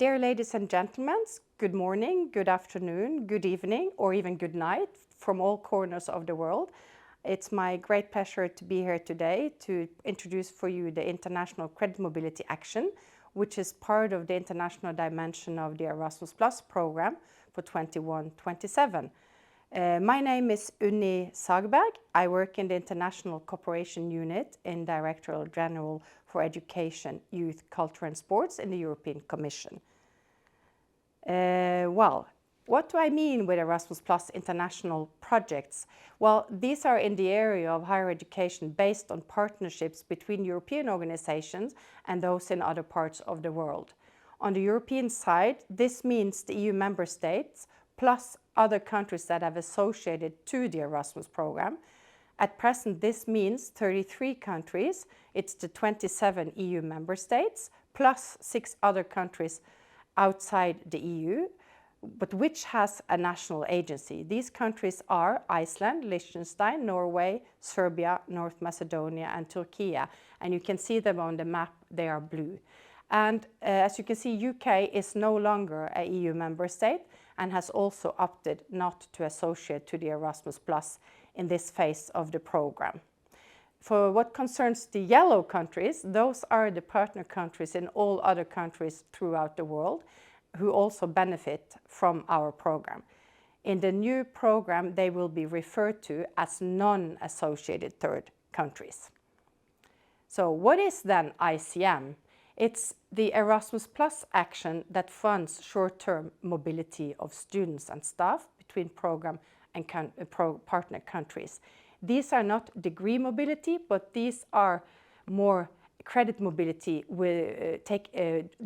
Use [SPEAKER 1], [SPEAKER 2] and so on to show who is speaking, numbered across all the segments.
[SPEAKER 1] Dear ladies and gentlemen, good morning, good afternoon, good evening, or even good night from all corners of the world. It's my great pleasure to be here today to introduce for you the International Credit Mobility Action, which is part of the international dimension of the Erasmus Plus program for 21-27. My name is Unni Sagberg. I work in the International Cooperation Unit in Directorate General for Education, Youth, Culture and Sports in the European Commission. Well, what do I mean with Erasmus Plus international projects? Well, these are in the area of higher education based on partnerships between European organizations and those in other parts of the world. On the European side, this means the EU member states plus other countries that have associated to the Erasmus program. At present, this means 33 countries. It's the 27 EU member states plus 6 other countries outside the EU, but which has a national agency. These countries are Iceland, Liechtenstein, Norway, Serbia, North Macedonia, and Turkey. And you can see them on the map, they are blue. And as you can see, UK is no longer a EU member state and has also opted not to associate to the Erasmus Plus in this phase of the program. For what concerns the yellow countries, those are the partner countries in all other countries throughout the world who also benefit from our program. In the new program, they will be referred to as non-associated third countries. So what is then ICM? It's the Erasmus Plus action that funds short-term mobility of students and staff between program and partner countries. These are not degree mobility, but these are more credit mobility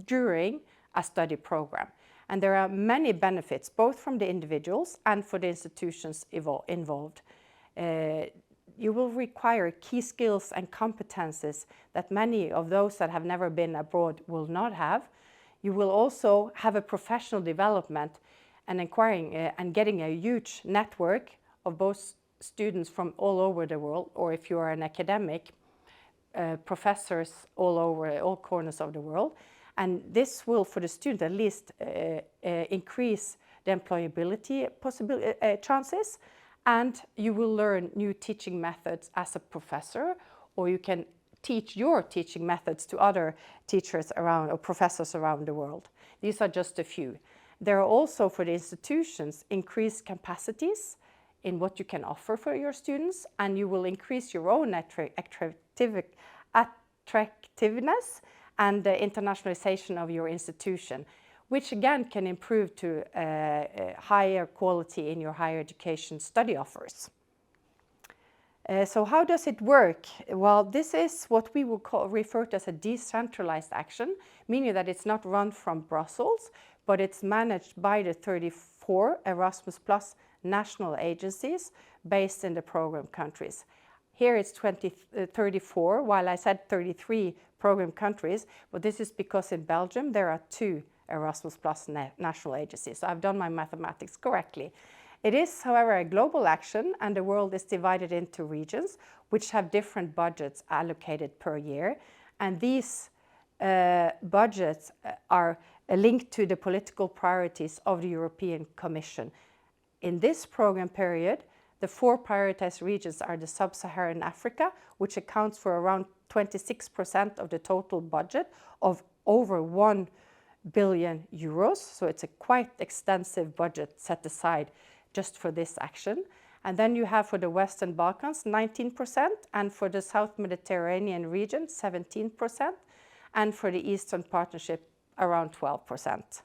[SPEAKER 1] during a study program. And there are many benefits, both from the individuals and for the institutions involved. You will require key skills and competences that many of those that have never been abroad will not have. You will also have a professional development and acquiring and getting a huge network of both students from all over the world, or if you are an academic, professors all corners of the world. And this will, for the student at least, increase the employability chances, and you will learn new teaching methods as a professor, or you can teach your teaching methods to other teachers around or professors around the world. These are just a few. There are also, for the institutions, increased capacities in what you can offer for your students, and you will increase your own attractiveness and the internationalization of your institution, which again can improve to higher quality in your higher education study offers. So how does it work? Well, this is what we will refer to as a decentralized action, meaning that it's not run from Brussels, but it's managed by the 34 Erasmus Plus national agencies based in the program countries. Here it's 34, while I said 33 program countries, but this is because in Belgium there are 2 Erasmus Plus national agencies. So I've done my mathematics correctly. It is, however, a global action, and the world is divided into regions which have different budgets allocated per year. And these budgets are linked to the political priorities of the European Commission. In this program period, the 4 prioritized regions are the Sub-Saharan Africa, which accounts for around 26% of the total budget of over 1 billion euros. So it's a quite extensive budget set aside just for this action. And then you have for the Western Balkans 19%, and for the South Mediterranean region 17%, and for the Eastern Partnership around 12%.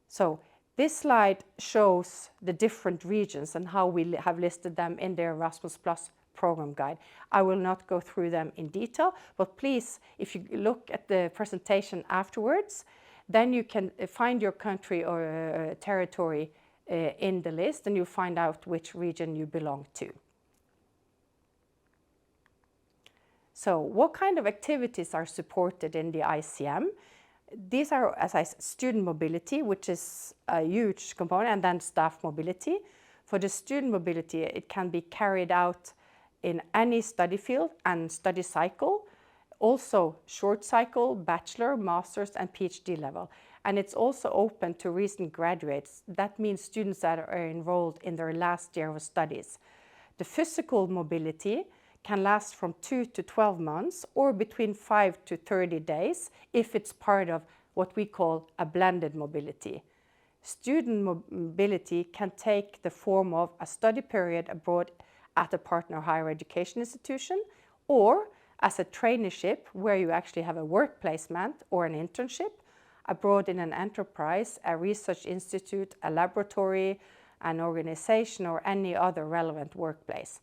[SPEAKER 1] So this slide shows the different regions and how we have listed them in the Erasmus Plus program guide. I will not go through them in detail, but please, if you look at the presentation afterwards, then you can find your country or territory in the list, and you'll find out which region you belong to. So what kind of activities are supported in the ICM? These are, as I said, student mobility, which is a huge component, and then staff mobility. For the student mobility, it can be carried out in any study field and study cycle, also short cycle, bachelor, master's, and PhD level. And it's also open to recent graduates. That means students that are enrolled in their last year of studies. The physical mobility can last from 2 to 12 months or between 5 to 30 days if it's part of what we call a blended mobility. Student mobility can take the form of a study period abroad at a partner higher education institution, or as a traineeship where you actually have a work placement or an internship abroad in an enterprise, a research institute, a laboratory, an organization, or any other relevant workplace.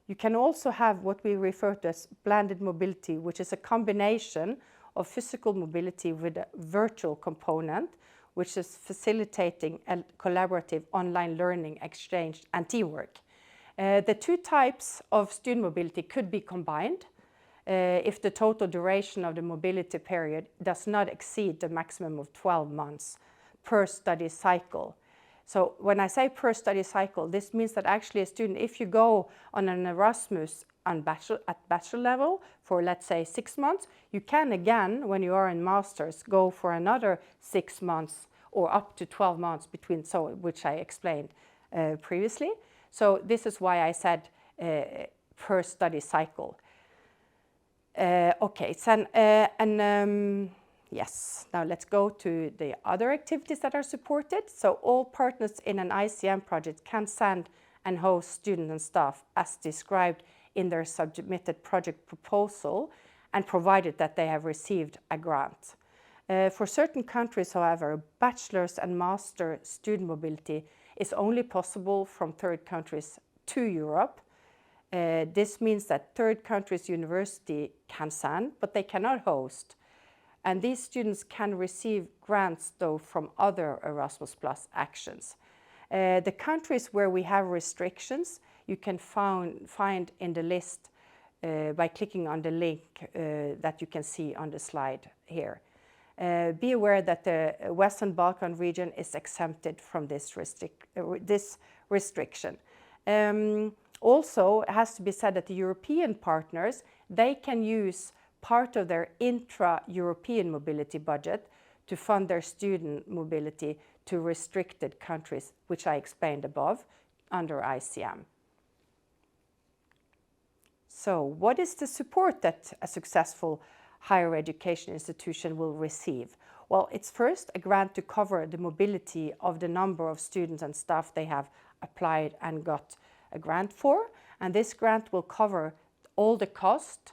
[SPEAKER 1] You can also have what we refer to as blended mobility, which is a combination of physical mobility with a virtual component, which is facilitating a collaborative online learning, exchange, and teamwork. The two types of student mobility could be combined if the total duration of the mobility period does not exceed the maximum of 12 months per study cycle. So when I say per study cycle, this means that actually a student, if you go on an Erasmus at bachelor level for, let's say, 6 months, you can again, when you are in master's, go for another 6 months or up to 12 months between, which I explained previously. So this is why I said per study cycle. Okay, so, yes, now let's go to the other activities that are supported. So all partners in an ICM project can send and host students and staff as described in their submitted project proposal, and provided that they have received a grant. For certain countries, however, bachelor's and master student mobility is only possible from third countries to Europe. This means that third countries' university can send, but they cannot host. And these students can receive grants, though, from other Erasmus Plus actions. The countries where we have restrictions, you can find in the list by clicking on the link that you can see on the slide here. Be aware that the Western Balkan region is exempted from this restriction. Also, it has to be said that the European partners, they can use part of their intra-European mobility budget to fund their student mobility to restricted countries, which I explained above, under ICM. So what is the support that a successful higher education institution will receive? Well, it's first a grant to cover the mobility of the number of students and staff they have applied and got a grant for, and this grant will cover all the cost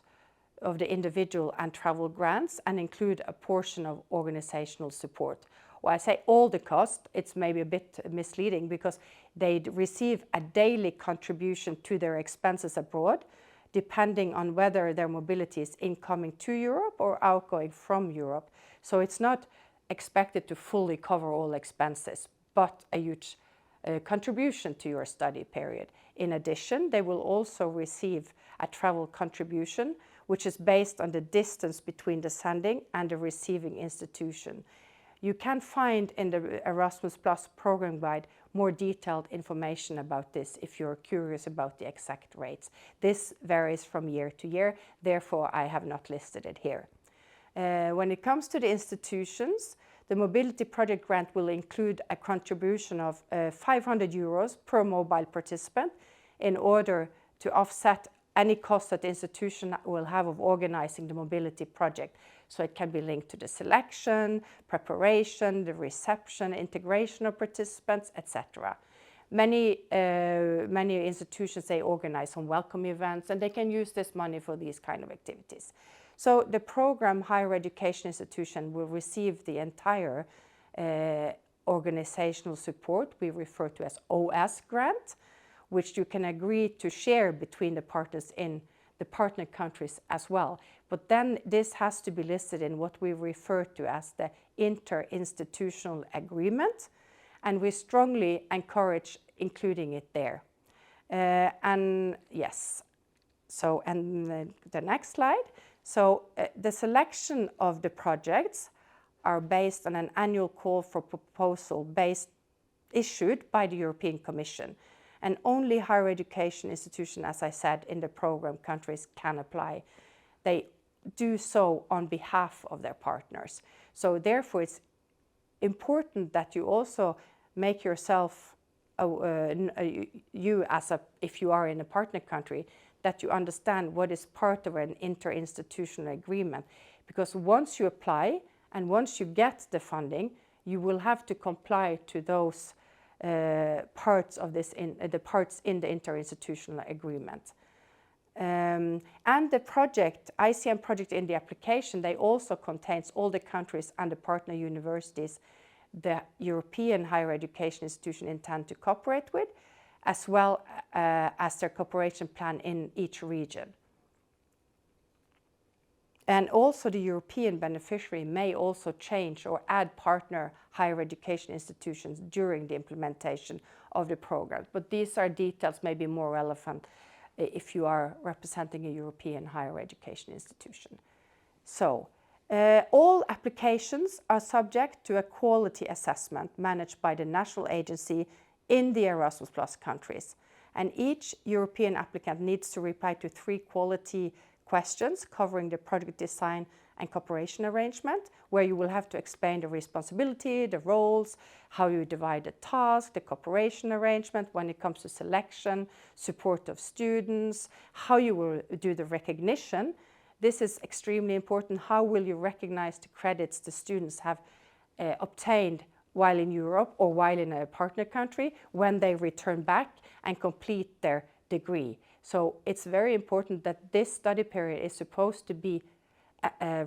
[SPEAKER 1] of the individual and travel grants and include a portion of organizational support. When I say all the cost, it's maybe a bit misleading because they receive a daily contribution to their expenses abroad, depending on whether their mobility is incoming to Europe or outgoing from Europe. So it's not expected to fully cover all expenses, but a huge contribution to your study period. In addition, they will also receive a travel contribution, which is based on the distance between the sending and the receiving institution. You can find in the Erasmus Plus program guide more detailed information about this if you're curious about the exact rates. This varies from year to year, therefore I have not listed it here. When it comes to the institutions, the Mobility Project Grant will include a contribution of 500 euros per mobile participant in order to offset any cost that the institution will have of organizing the mobility project. So it can be linked to the selection, preparation, the reception, integration of participants, etc. Many institutions, they organize some welcome events, and they can use this money for these kind of activities. So the program higher education institution will receive the entire organizational support we refer to as OS grant, which you can agree to share between the partners in the partner countries as well. But then this has to be listed in what we refer to as the interinstitutional agreement, and we strongly encourage including it there. And yes, so and the next slide. So the selection of the projects are based on an annual call for proposal issued by the European Commission. And only higher education institutions, as I said, in the program countries can apply. They do so on behalf of their partners. So therefore it's important that you also make yourself, if you are in a partner country, that you understand what is part of an interinstitutional agreement. Because once you apply and once you get the funding, you will have to comply to those parts of this, the parts in the interinstitutional agreement. And the project, ICM project in the application, they also contains all the countries and the partner universities the European higher education institution intend to cooperate with, as well as their cooperation plan in each region. And also the European beneficiary may also change or add partner higher education institutions during the implementation of the program. But these are details maybe more relevant if you are representing a European higher education institution. So, all applications are subject to a quality assessment managed by the national agency in the Erasmus Plus countries. And each European applicant needs to reply to 3 quality questions covering the project design and cooperation arrangement, where you will have to explain the responsibility, the roles, how you divide the task, the cooperation arrangement when it comes to selection, support of students, how you will do the recognition. This is extremely important. How will you recognize the credits the students have obtained while in Europe or while in a partner country when they return back and complete their degree? So it's very important that this study period is supposed to be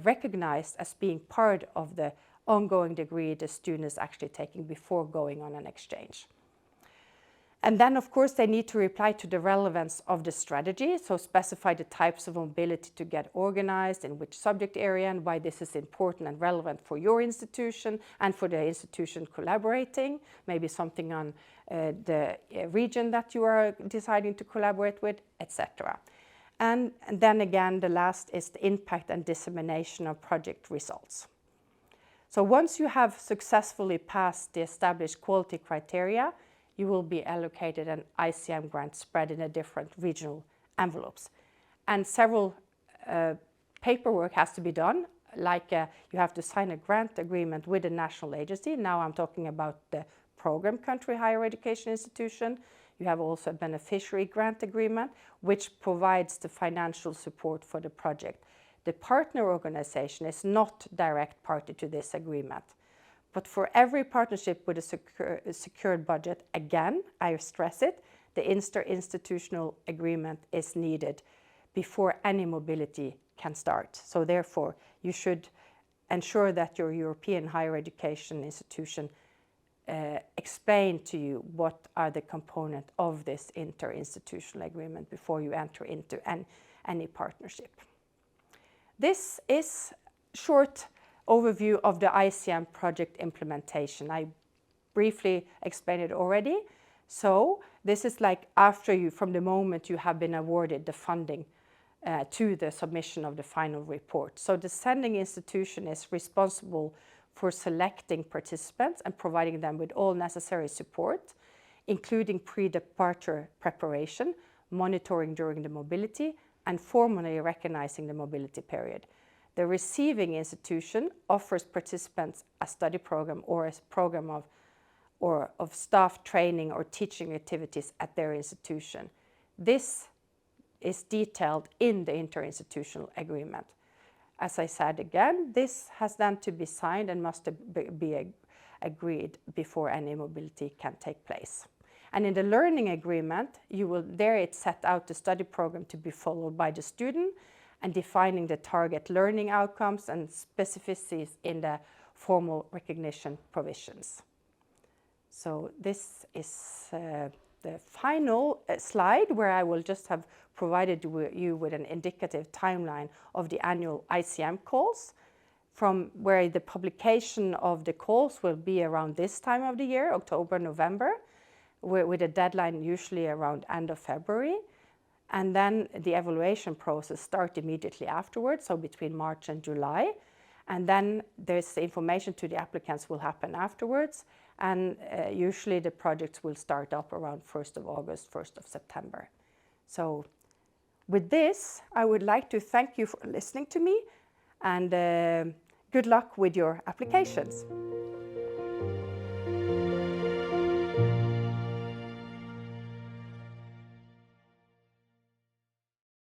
[SPEAKER 1] recognized as being part of the ongoing degree the student is actually taking before going on an exchange. And then, of course, they need to reply to the relevance of the strategy, so specify the types of mobility to get organized, in which subject area, and why this is important and relevant for your institution and for the institution collaborating, maybe something on the region that you are deciding to collaborate with, etc. And then again, the last is the impact and dissemination of project results. So once you have successfully passed the established quality criteria, you will be allocated an ICM grant spread in the different regional envelopes. And several paperwork has to be done, like you have to sign a grant agreement with a national agency. Now I'm talking about the program country higher education institution. You have also a beneficiary grant agreement, which provides the financial support for the project. The partner organization is not direct party to this agreement. But for every partnership with a secured budget, again, I stress it, the interinstitutional agreement is needed before any mobility can start. So therefore, you should ensure that your European higher education institution explain to you what are the components of this interinstitutional agreement before you enter into any partnership. This is short overview of the ICM project implementation. I briefly explained it already. So this is like after you, from the moment you have been awarded the funding to the submission of the final report. So the sending institution is responsible for selecting participants and providing them with all necessary support, including pre-departure preparation, monitoring during the mobility, and formally recognizing the mobility period. The receiving institution offers participants a study program or a program of staff training or teaching activities at their institution. This is detailed in the interinstitutional agreement. As I said again, this has then to be signed and must be agreed before any mobility can take place. And in the learning agreement, it's set out the study program to be followed by the student and defining the target learning outcomes and specificities in the formal recognition provisions. So this is the final slide, where I will just have provided you with an indicative timeline of the annual ICM calls, from where the publication of the calls will be around this time of the year, October, November, with a deadline usually around end of February. And then the evaluation process starts immediately afterwards, so between March and July. And then there's the information to the applicants will happen afterwards. And usually the projects will start up around 1st of August, 1st of September. So With this, I would like to thank you for listening to me, and good luck with your applications.